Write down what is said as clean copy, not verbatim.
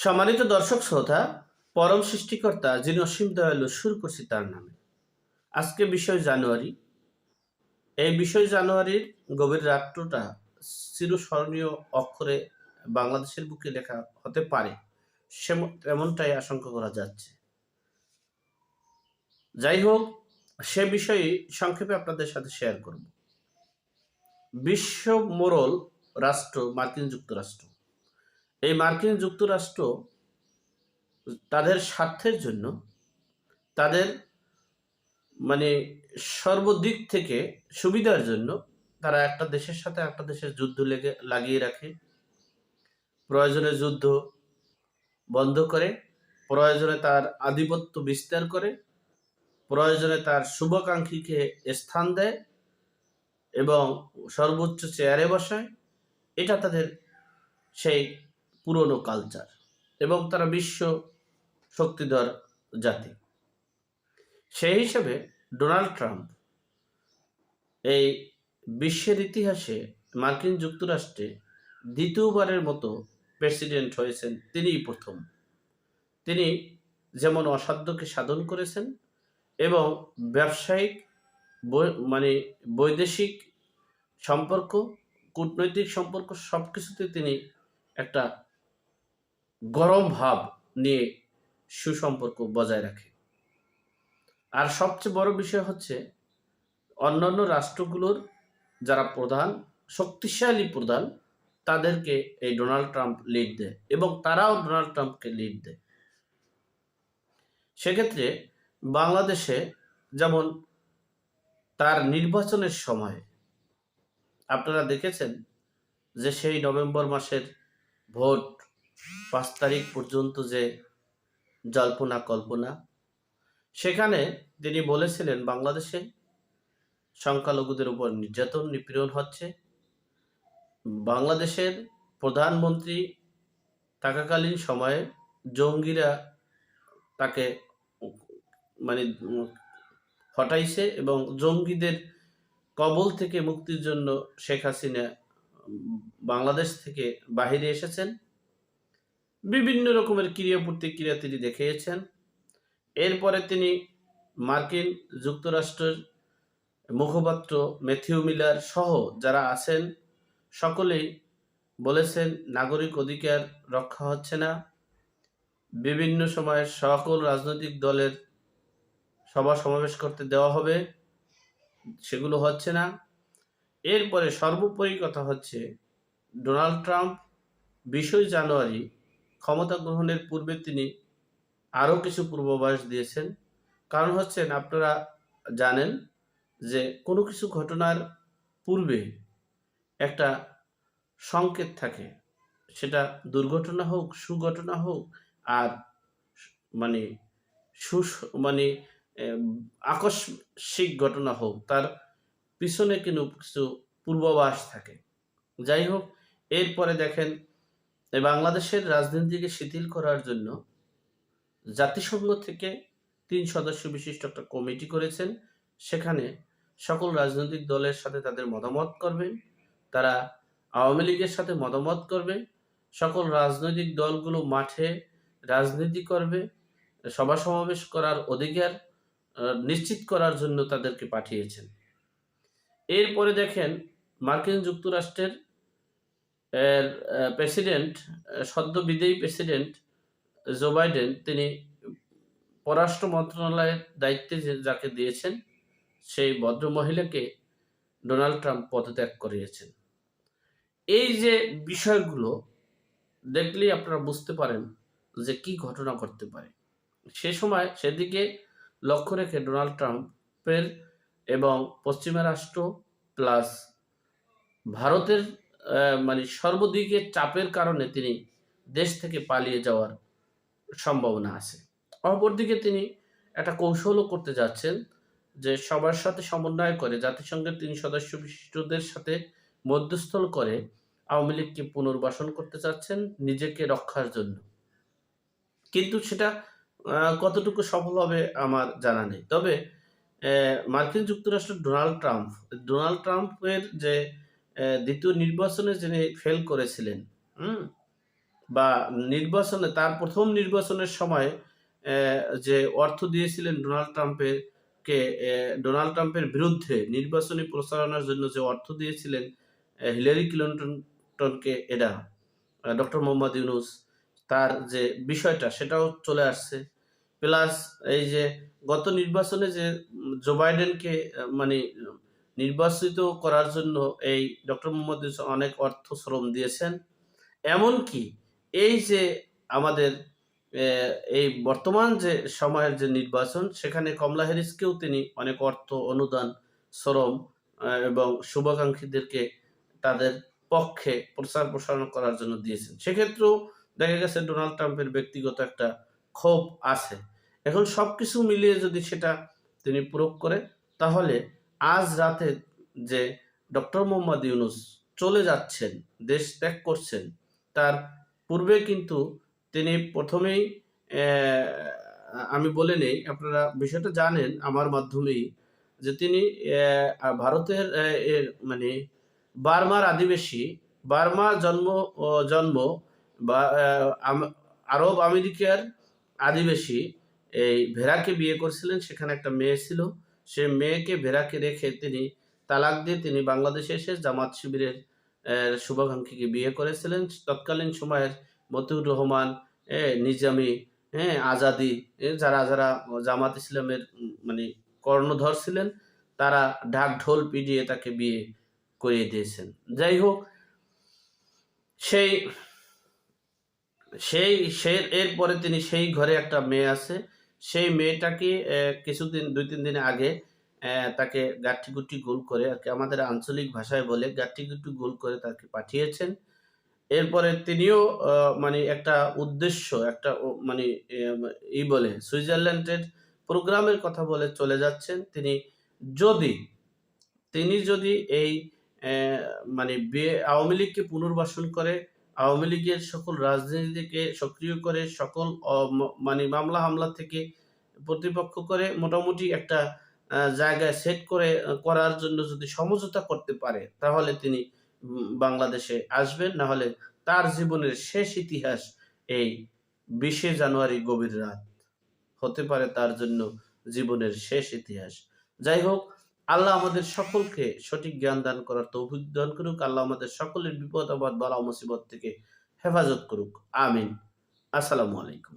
সম্মানিত দর্শক শ্রোতা, পরম সৃষ্টিকর্তা যিনি অসীম দয়ালু, শুরু করছি তার নামে। আজকে বিষয় জানুয়ারি। এই বিষয় জানুয়ারির গভীর রাত্রটা চিরস্মরণীয় অক্ষরে বাংলাদেশের বুকে লেখা হতে পারে, এমনটাই আশঙ্কা করা যাচ্ছে। যাই হোক, সে বিষয়ে সংক্ষেপে আপনাদের সাথে শেয়ার করব। বিশ্ব মোড়ল রাষ্ট্র মার্কিন যুক্তরাষ্ট্র। এই মার্কিন যুক্তরাষ্ট্র তাদের স্বার্থের জন্য, তাদের মানে সর্বদিক থেকে সুবিধার জন্য তারা একটা দেশের সাথে একটা দেশের যুদ্ধ লাগিয়ে রাখে। প্রয়োজনে যুদ্ধ বন্ধ করে, প্রয়োজনে তার আধিপত্য বিস্তার করে, প্রয়োজনে তার শুভাকাঙ্ক্ষীকে স্থান দেয় এবং সর্বোচ্চ চেয়ারে বসায়। এটা তাদের সেই পুরনো কালচার এবং তারা বিশ্ব শক্তিধর জাতি। সেই হিসেবে ডোনাল্ড ট্রাম্প এই বিশ্বের ইতিহাসে মার্কিন যুক্তরাষ্ট্রে দ্বিতীয়বারের মতো প্রেসিডেন্ট হয়েছেন। তিনিই প্রথম। তিনি যেমন অসাধ্যকে সাধন করেছেন এবং ব্যবসায়িক বৈদেশিক সম্পর্ক, কূটনৈতিক সম্পর্ক সব কিছুতে তিনি একটা গরম ভাব নিয়ে সুসম্পর্ক বজায় রাখে। আর সবচেয়ে বড় বিষয় হচ্ছে, অন্যান্য রাষ্ট্রগুলোর যারা প্রধান, শক্তিশালী প্রধান, তাদেরকে এই ডোনাল্ড ট্রাম্প লিড দেয় এবং তারাও ডোনাল্ড ট্রাম্পকে লিড দেয়। সেক্ষেত্রে বাংলাদেশে যেমন তার নির্বাচনের সময় আপনারা দেখেছেন যে সেই নভেম্বর মাসের ভোট 5 তারিখ পর্যন্ত যে জল্পনা কল্পনা, সেখানে তিনি বলেছিলেন বাংলাদেশে সংখ্যালঘুদের উপর নির্যাতন নিপীড়ন হচ্ছে। বাংলাদেশের প্রধানমন্ত্রী থাকাকালীন সময়ে জঙ্গিরা তাকে হটাইছে এবং জঙ্গিদের কবল থেকে মুক্তির জন্য শেখ হাসিনা বাংলাদেশ থেকে বাহিরে এসেছেন। বিভিন্ন রকমের ক্রিয়া প্রতিক্রিয়া তিনি দেখিয়েছেন। এরপরে তিনি মার্কিন যুক্তরাষ্ট্রের মুখপাত্র ম্যাথিউ মিলার সহ যারা আছেন সকলেই বলেছেন নাগরিক অধিকার রক্ষা হচ্ছে না। বিভিন্ন সময়ে সকল রাজনৈতিক দলের সভা সমাবেশ করতে দেওয়া হবে, সেগুলো হচ্ছে না। এরপরে সর্বোপরি কথা হচ্ছে, ডোনাল্ড ট্রাম্প 20 জানুয়ারি ক্ষমতা গ্রহণের পূর্বে তিনি আরও কিছু পূর্বাভাস দিয়েছেন। কারণ হচ্ছেন, আপনারা জানেন যে কোনো কিছু ঘটনার পূর্বে একটা সংকেত থাকে, সেটা দুর্ঘটনা হোক, সুঘটনা হোক, আর মানে মানে আকস্মিক ঘটনা হোক, তার পিছনে কিন্তু কিছু পূর্বাভাস থাকে। যাই হোক, এরপরে দেখেন বাংলাদেশের রাজনীতিকে শিথিল করার জন্য জাতিসংঘ থেকে 3 সদস্য বিশিষ্ট একটা কমিটি করেছেন। সেখানে সকল রাজনৈতিক দলের সাথে তাদের মতামত করবেন, তারা আওয়ামী লীগের সাথে মতামত করবে, সকল রাজনৈতিক দলগুলো মাঠে রাজনীতি করবে, সভা সমাবেশ করার অধিকার নিশ্চিত করার জন্য তাদেরকে পাঠিয়েছেন। এরপরে দেখেন মার্কিন যুক্তরাষ্ট্রের প্রেসিডেন্ট, সদ্য বিদায়ী প্রেসিডেন্ট জো বাইডেন, তিনি পররাষ্ট্র মন্ত্রণালয়ের দায়িত্বে যাকে দিয়েছেন সেই ভদ্র মহিলাকে ডোনাল্ড ট্রাম্প পদত্যাগ করিয়েছেন। এই যে বিষয়গুলো দেখলেই আপনারা বুঝতে পারেন যে কি ঘটনা ঘটতে পারে। সে সময় সেদিকে লক্ষ্য রেখে ডোনাল্ড ট্রাম্পের এবং পশ্চিমা রাষ্ট্র প্লাস ভারতের সর্বদিকে চাপের কারণে তিনি দেশ থেকে পালিয়ে যাওয়ার সম্ভাবনা আছে। অপরদিকে তিনি একটা কৌশলও করতে যাচ্ছেন, যে সবার সাথে সমন্বয় করে জাতিসংঘের 3 সদস্য বিশিষ্টদের সাথে মধ্যস্থল করে আওয়ামী লীগকে পুনর্বাসন করতে চাচ্ছেন নিজেকে রক্ষার জন্য। কিন্তু সেটা কতটুকু সফল হবে আমার জানা নেই। তবে মার্কিন যুক্তরাষ্ট্রের ডোনাল্ড ট্রাম্পের যে দ্বিতীয় নির্বাচনে যিনি ফেল করেছিলেন, বা নির্বাচনে তার ১ম নির্বাচনের সময় যে অর্থ দিয়েছিলেন ডোনাল্ড ট্রাম্পের বিরুদ্ধে নির্বাচনী প্রচারণার জন্য যে অর্থ দিয়েছিলেন হিলারি ক্লিনটনকে এরা ডক্টর মোহাম্মদ ইউনুস, তার যে বিষয়টা সেটাও চলে আসছে। প্লাস এই যে গত নির্বাচনে যে জো বাইডেনকে মানে নির্বাচিত করার জন্য এই ডক্টর মোহাম্মদ ইউনুস অনেক অর্থ শ্রম দিয়েছেন। এমনকি এই যে আমাদের এই বর্তমান যে সময়ের যে নির্বাচন, সেখানে কমলা হ্যারিসকেও তিনি অনেক অর্থ, অনুদান, শ্রম এবং শুভাকাঙ্ক্ষীদেরকে তাদের পক্ষে প্রচার প্রসারণ করার জন্য দিয়েছেন। সেক্ষেত্রেও দেখা গেছে ডোনাল্ড ট্রাম্পের ব্যক্তিগত একটা ক্ষোভ আছে। এখন সবকিছু মিলিয়ে যদি সেটা তিনি প্রয়োগ করে, তাহলে আজ রাতে যে ডক্টর মোহাম্মদ ইউনুস চলে যাচ্ছেন, দেশ ত্যাগ করছেন, তার পূর্বে কিন্তু তিনি ১ম এই আমি বলে নেই, আপনারা বিষয়টা জানেন আমার মাধ্যমেই, যে তিনি ভারতের এর মানে বার্মার আদিবাসী, বার্মার জন্ম বা আরব আমেরিকার আদিবাসী এই ভেড়াকে বিয়ে করছিলেন। সেখানে একটা মেয়ে ছিল। সে মেয়েকে ভেড়াকে রেখে তিনি তালাক দিয়ে তিনি বাংলাদেশে এসে জামাত শিবিরের শুভাকাঙ্ক্ষীকে বিয়ে করেছিলেন। তৎকালীন সময়ের মতিউর রহমান, নিজামী, আজাদী, যারা জামাত ইসলামের মানে কর্ণধর ছিলেন, তারা ঢাক ঢোল পিটিয়ে তাকে বিয়ে করিয়ে দিয়েছেন। যাই হোক, সেই সেই সে এরপরে তিনি সেই ঘরে একটা মেয়ে আছে। সেই মেয়েটাকে কিছুদিন ২-৩ দিন আগে তাকে গাঁট্টি-গুট্টি গোল করে আরকি, আমাদের আঞ্চলিক ভাষায় বলে গাঁট্টি-গুট্টি গোল করে তাকে পাঠিয়েছেন। এরপরে তিনিও আ মানে একটা উদ্দেশ্য, একটা মানে বলে সুইজারল্যান্ডের প্রোগ্রামের কথা বলে চলে যাচ্ছেন। যদি তিনি এই অ্যা মানে আওয়ামী লীগকে পুনর্বাসন করে, আওয়ামী লীগের সকল রাজনীতিকে সক্রিয় করে, সকল অ ম মানে মামলা হামলা থেকে প্রতিপক্ষ করে মোটামুটি একটা জায়গায় সেট করে করার জন্য যদি সমঝোতা করতে পারে, তাহলে তিনি বাংলাদেশে আসবেন। নাহলে তার জীবনের শেষ ইতিহাস এই ২০শে জানুয়ারি গভীর রাত হতে পারে তার জন্য জীবনের শেষ ইতিহাস। যাই হোক, আল্লাহ আমাদের সকলকে সঠিক জ্ঞান দান করার তৌফিক দান করুক। আল্লাহ আমাদের সকলের বিপদ আপদ বালা মুসিবত থেকে হেফাজত করুক। আমিন। আসসালামু আলাইকুম।